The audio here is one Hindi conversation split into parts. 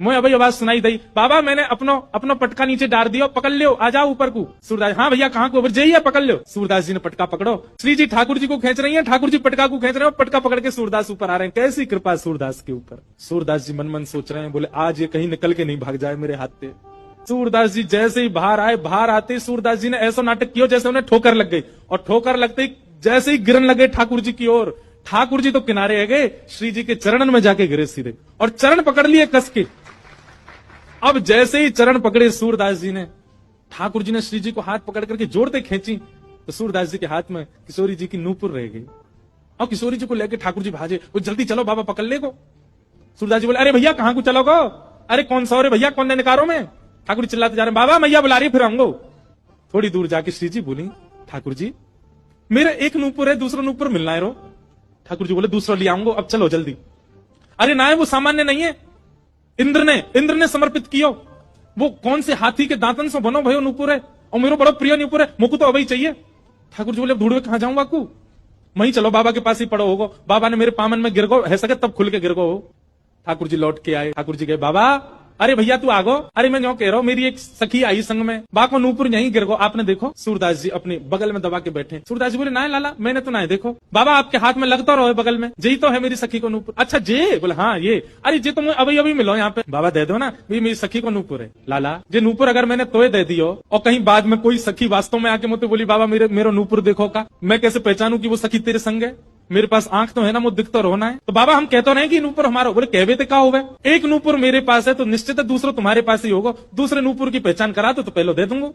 मुझे अभी आवाज सुनाई दी, बाबा मैंने अपनो पटका नीचे डाल दियो, पकड़ लियो, आ जाओ ऊपर को। सूरदास, हाँ भैया कहाँ को, ऊपर जाइए पकड़ लियो। सूरदास जी ने पटका पकड़ो, श्री जी ठाकुर जी को खींच रही है, ठाकुर जी पटका को खींच रहे हो, पटका पकड़ के सूरदास ऊपर आ रहे हैं। कैसी कृपा सूरदास के ऊपर। सूरदास जी मन मन सोच रहे हैं, बोले आज ये कहीं निकल के नहीं भाग जाए मेरे हाथ से। सूरदास जी जैसे ही बाहर आए, बाहर आते सूरदास जी ने ऐसा नाटक किया जैसे उन्हें ठोकर लग गई, और ठोकर लगते ही जैसे ही गिरन लगे ठाकुर जी की ओर, ठाकुर जी तो किनारे है गए, श्री जी के चरणन में जाके गिरे सीधे, और चरण पकड़ लिए कस के। अब जैसे ही चरण पकड़े सूरदास जी ने, ठाकुर जी ने श्री जी को हाथ पकड़ करके जोड़ते खींची, तो सूरदास जी के हाथ में किशोरी जी की नूपुर रह गई, और किशोरी जी को लेकर ठाकुर जी भाजे, वो जल्दी चलो बाबा पकड़ ले को। सूरदास जी बोले, अरे भैया कहां को चलोगो, अरे कौन सा, अरे भैया कौन ने निकारो में। ठाकुर जी चिल्लाते जा रहे, बाबा मैया बुला रही, फिर आऊंगो। थोड़ी दूर जाके श्री जी बोली, ठाकुर जी मेरा एक नूपुर है, दूसरा नूपुर मिलना है रो। ठाकुर जी बोले, दूसरा ले आऊंगो, अब चलो जल्दी। अरे ना, वो सामान्य नहीं है, इंद्र ने समर्पित कियो, वो कौन से हाथी के दांतन से बनो भयो नूपुर है, और मेरा बड़ा प्रिय नूपुर है, मुझको तो अभी चाहिए। ठाकुर जी बोले, ढूंढवे कहां जाऊं बाकू, वहीं चलो बाबा के पास ही पड़ो होगो, बाबा ने मेरे पामन में गिर गो है सके तब खुल के गिर गो हो। ठाकुर जी लौट के आए, ठाकुर जी गए, बाबा अरे भैया तू आगो, अरे मैं जो कह रहा हूँ मेरी एक सखी आई संग में, बाको नूपुर यहीं गिर गो, आपने देखो। सूरदास जी अपने बगल में दबा के बैठे। सूरदास जी बोले, ना लाला मैंने तो ना देखो, बाबा आपके हाथ में लगता रहो बगल में, यही तो है मेरी सखी को नूपुर। अच्छा जे, बोले हाँ ये, अरे जे तुम अभी अभी मिलो यहाँ पे, बाबा दे दो ना, मेरी सखी को नूपुर है। लाला जे नूपुर अगर मैंने तोय दे दियो, और कहीं बाद में कोई सखी वास्तव में आके मुझे बोली, बाबा मेरा नूपुर देखो का, मैं कैसे पहचानू कि वो सखी तेरे संग है, मेरे पास आंख तो है ना, मुझे दिख तो रोना है। तो बाबा हम कहते नहीं कि नूपुर हमारा, बोले कहवे तो क्या होगा, एक नूपुर मेरे पास है तो निश्चित है दूसरा तुम्हारे पास ही होगा, दूसरे नूपुर की पहचान करा तो पहले दे दूंगा।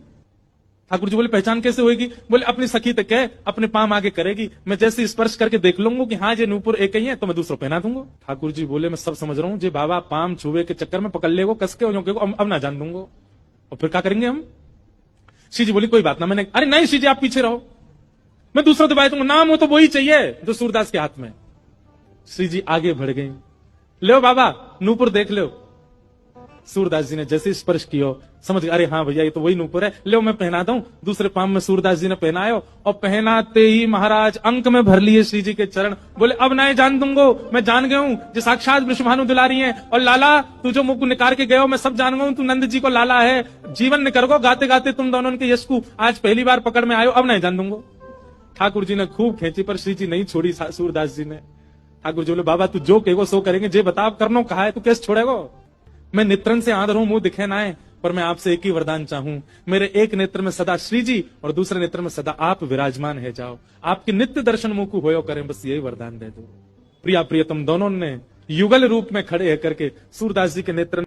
ठाकुर जी बोले, पहचान कैसे होगी, बोले अपनी सखी तक है, अपने पाम आगे करेगी, मैं जैसे स्पर्श करके देख लूंगा कि हाँ ये नूपुर एक ही है तो मैं दूसरा पहना दूंगा। ठाकुर जी बोले, मैं सब समझ रहा हूँ, जे बाबा पाम छुए के चक्कर में पकड़ लेगो कस के, अब ना जान दूंगा, और फिर क्या करेंगे हम। श्री जी बोली, कोई बात ना, मैंने, अरे नहीं श्री जी आप पीछे रहो, मैं दूसरा दबाई दूंगा, नाम हो तो वही चाहिए जो सूरदास के हाथ में। श्री जी आगे बढ़ गए, लो बाबा नूपुर देख लो। सूरदास जी ने जैसे स्पर्श किया, समझ गए, अरे हाँ भैया ये तो वही नूपुर है, लो मैं पहना दूं। दूसरे पाम में सूरदास जी ने पहनायो, और पहनाते ही महाराज अंक में भर लिए श्री जी के चरण। बोले, अब ना जान दूंगो, मैं जान गया हूं जो साक्षात विश्वभानु दुलारी है, और लाला तू जो मुख निकाल के गयो मैं सब जान गया हूं, तू नंद जी को लाला है, जीवन निकर गो गाते गाते तुम दोनों के यश को आज पहली बार पकड़ में आयो, अब नहीं जान दूंगो। ठाकुर जी ने खूब खींची पर श्री जी नहीं छोड़ी सूरदास जी ने। ठाकुर जी बोले, बाबा तू जो कहेगो सो करेंगे, जे बताओ करनो कहा है तू कैसे छोड़ेगो। मैं नेत्रन से आंध रहूं, मुंह दिखे ना है, पर मैं आपसे एक ही वरदान चाहूं, मेरे एक नेत्र में सदा श्री जी और दूसरे नेत्र में सदा आप विराजमान है जाओ, आपके नित्य दर्शन मुंह को होयो करें, बस यही वरदान दे दो। प्रिया प्रियतम दोनों ने युगल रूप में खड़े है करके सूरदास जी के नेत्र